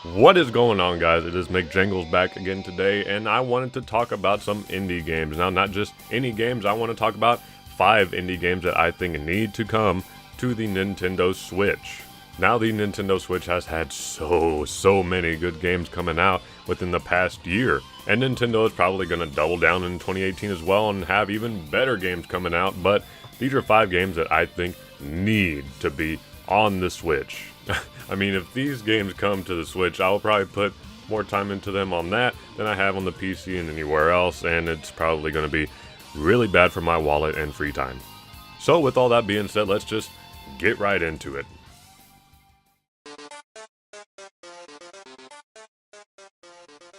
What is going on, guys? It is McJangles back again today, and I wanted to talk about some indie games. Now, not just any games, I want to talk about 5 indie games that I think need to come to the Nintendo Switch. Now, the Nintendo Switch has had so many good games coming out within the past year, and Nintendo is probably going to double down in 2018 as well and have even better games coming out, but these are 5 games that I think need to be on the Switch. I mean, if these games come to the Switch, I'll probably put more time into them on that than I have on the PC and anywhere else, and it's probably going to be really bad for my wallet and free time. So with all that being said, let's just get right into it.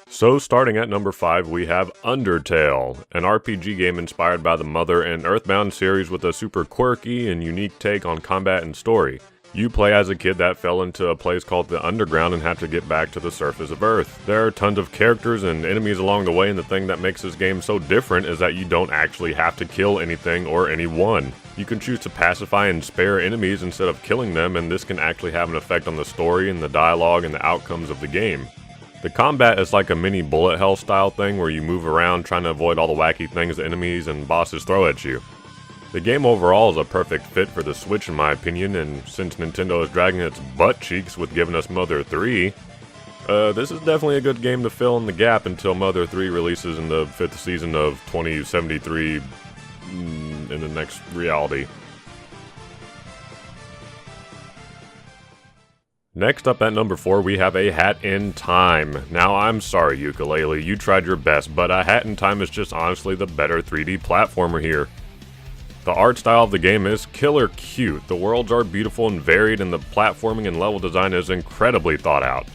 So starting at number 5, we have Undertale, an RPG game inspired by the Mother and Earthbound series with a super quirky and unique take on combat and story. You play as a kid that fell into a place called the Underground and have to get back to the surface of Earth. There are tons of characters and enemies along the way, and the thing that makes this game so different is that you don't actually have to kill anything or anyone. You can choose to pacify and spare enemies instead of killing them, and this can actually have an effect on the story and the dialogue and the outcomes of the game. The combat is like a mini bullet hell style thing where you move around trying to avoid all the wacky things the enemies and bosses throw at you. The game overall is a perfect fit for the Switch in my opinion, and since Nintendo is dragging its butt cheeks with giving us Mother 3, this is definitely a good game to fill in the gap until Mother 3 releases in the 5th season of 2073 in the next reality. Next up at number 4, we have A Hat in Time. Now, I'm sorry, Ukulele, you tried your best, but A Hat in Time is just honestly the better 3D platformer here. The art style of the game is killer cute, the worlds are beautiful and varied, and the platforming and level design is incredibly thought out.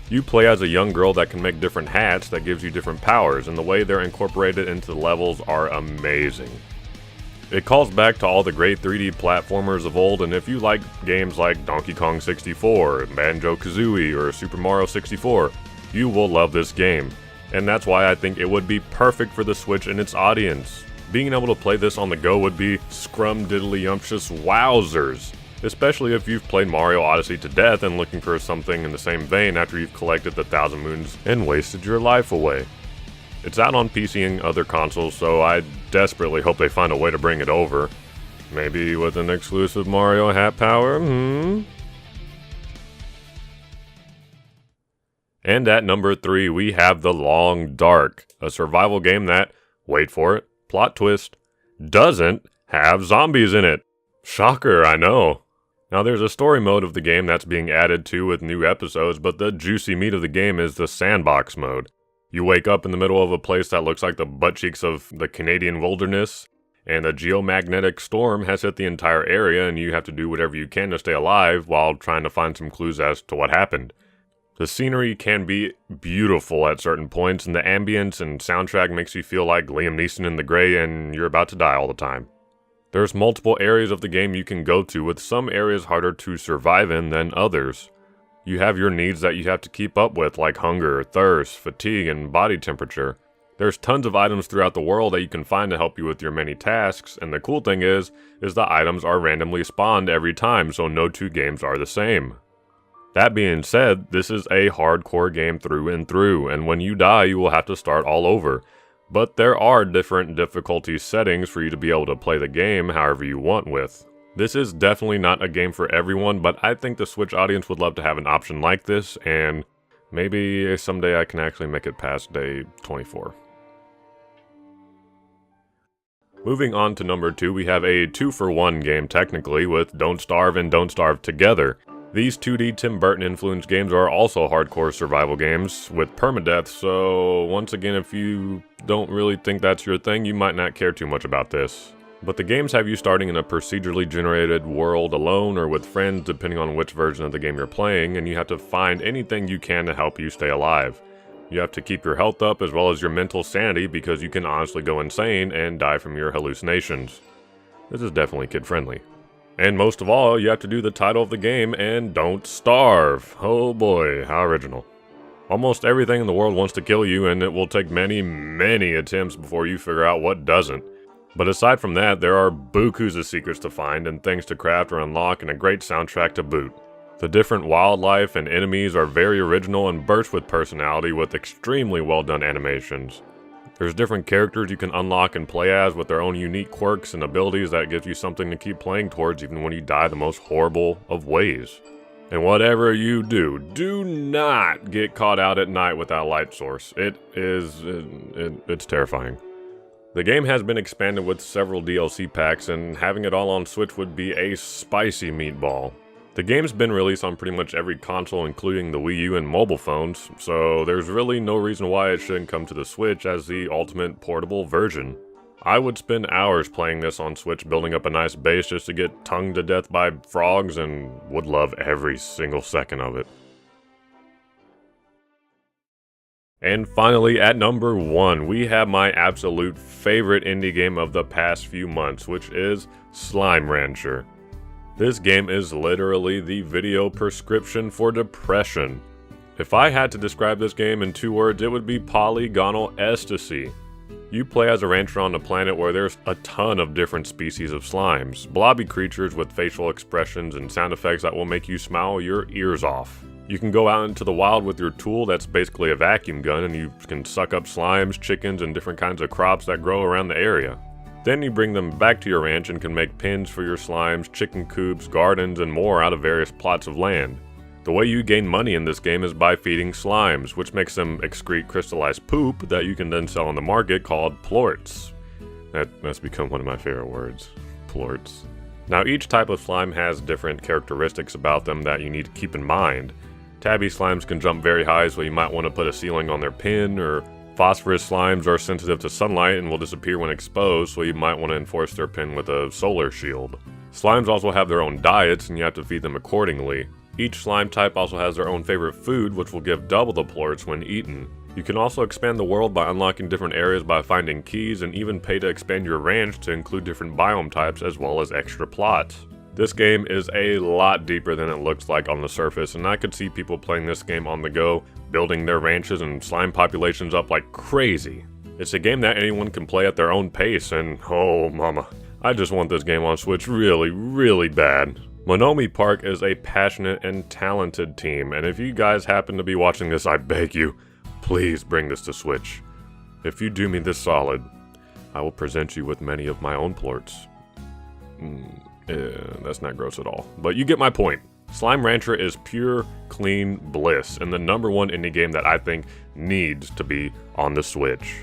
You play as a young girl that can make different hats that gives you different powers, and the way they're incorporated into the levels are amazing. It calls back to all the great 3D platformers of old, and if you like games like Donkey Kong 64, Banjo-Kazooie, or Super Mario 64, you will love this game. And that's why I think it would be perfect for the Switch and its audience. Being able to play this on the go would be scrum-diddly-umptious wowzers, especially if you've played Mario Odyssey to death and looking for something in the same vein after you've collected the 1,000 moons and wasted your life away. It's out on PC and other consoles, so I desperately hope they find a way to bring it over. Maybe with an exclusive Mario hat power, And at number 3, we have The Long Dark, a survival game that, wait for it, plot twist, doesn't have zombies in it. Shocker, I know. Now there's a story mode of the game that's being added to with new episodes, but the juicy meat of the game is the sandbox mode. You wake up in the middle of a place that looks like the butt cheeks of the Canadian wilderness, and a geomagnetic storm has hit the entire area, and you have to do whatever you can to stay alive while trying to find some clues as to what happened. The scenery can be beautiful at certain points, and the ambience and soundtrack makes you feel like Liam Neeson in The Grey and you're about to die all the time. There's multiple areas of the game you can go to, with some areas harder to survive in than others. You have your needs that you have to keep up with, like hunger, thirst, fatigue, and body temperature. There's tons of items throughout the world that you can find to help you with your many tasks, and the cool thing is the items are randomly spawned every time, so no 2 games are the same. That being said, this is a hardcore game through and through, and when you die, you will have to start all over. But there are different difficulty settings for you to be able to play the game however you want with. This is definitely not a game for everyone, but I think the Switch audience would love to have an option like this, and maybe someday I can actually make it past day 24. Moving on to number 2, we have a 2-for-1 game technically, with Don't Starve and Don't Starve Together. These 2D Tim Burton influenced games are also hardcore survival games with permadeath, so once again, if you don't really think that's your thing, you might not care too much about this. But the games have you starting in a procedurally generated world alone or with friends depending on which version of the game you're playing, and you have to find anything you can to help you stay alive. You have to keep your health up as well as your mental sanity because you can honestly go insane and die from your hallucinations. This is definitely kid-friendly. And most of all, you have to do the title of the game and don't starve. Oh boy, how original. Almost everything in the world wants to kill you, and it will take many attempts before you figure out what doesn't. But aside from that, there are bukus of secrets to find and things to craft or unlock and a great soundtrack to boot. The different wildlife and enemies are very original and burst with personality with extremely well done animations. There's different characters you can unlock and play as with their own unique quirks and abilities that gives you something to keep playing towards even when you die the most horrible of ways. And whatever you do, do not get caught out at night without a light source. It's terrifying. The game has been expanded with several DLC packs, and having it all on Switch would be a spicy meatball. The game's been released on pretty much every console including the Wii U and mobile phones, so there's really no reason why it shouldn't come to the Switch as the ultimate portable version. I would spend hours playing this on Switch building up a nice base just to get tongued to death by frogs and would love every single second of it. And finally, at number 1, we have my absolute favorite indie game of the past few months, which is Slime Rancher. This game is literally the video prescription for depression. If I had to describe this game in 2 words, it would be polygonal ecstasy. You play as a rancher on a planet where there's a ton of different species of slimes, blobby creatures with facial expressions and sound effects that will make you smile your ears off. You can go out into the wild with your tool that's basically a vacuum gun, and you can suck up slimes, chickens, and different kinds of crops that grow around the area. Then you bring them back to your ranch and can make pens for your slimes, chicken coops, gardens, and more out of various plots of land. The way you gain money in this game is by feeding slimes, which makes them excrete crystallized poop that you can then sell on the market called plorts. That's become one of my favorite words, plorts. Now each type of slime has different characteristics about them that you need to keep in mind. Tabby slimes can jump very high, so you might want to put a ceiling on their pen, or phosphorus slimes are sensitive to sunlight and will disappear when exposed, so you might want to enforce their pen with a solar shield. Slimes also have their own diets, and you have to feed them accordingly. Each slime type also has their own favorite food, which will give double the plorts when eaten. You can also expand the world by unlocking different areas by finding keys, and even pay to expand your ranch to include different biome types as well as extra plots. This game is a lot deeper than it looks like on the surface, and I could see people playing this game on the go, building their ranches and slime populations up like crazy. It's a game that anyone can play at their own pace, and oh mama, I just want this game on Switch really, really bad. Monomi Park is a passionate and talented team, and if you guys happen to be watching this, I beg you, please bring this to Switch. If you do me this solid, I will present you with many of my own plorts. That's not gross at all, but you get my point. Slime Rancher is pure, clean bliss, and the number 1 indie game that I think needs to be on the Switch.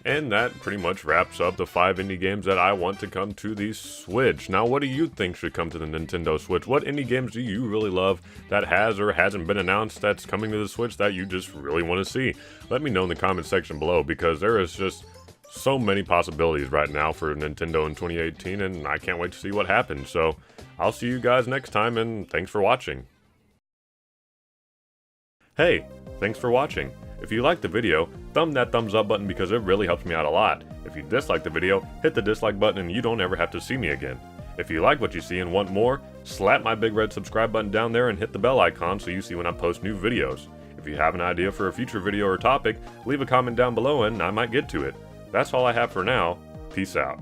And that pretty much wraps up the 5 indie games that I want to come to the Switch. Now, what do you think should come to the Nintendo Switch? What indie games do you really love that has or hasn't been announced that's coming to the Switch that you just really want to see? Let me know in the comment section below, because there is just so many possibilities right now for Nintendo in 2018, and I can't wait to see what happens. So, I'll see you guys next time, and thanks for watching. Hey, thanks for watching. If you liked the video, thumb that thumbs up button because it really helps me out a lot. If you disliked the video, hit the dislike button and you don't ever have to see me again. If you like what you see and want more, slap my big red subscribe button down there and hit the bell icon so you see when I post new videos. If you have an idea for a future video or topic, leave a comment down below and I might get to it. That's all I have for now. Peace out.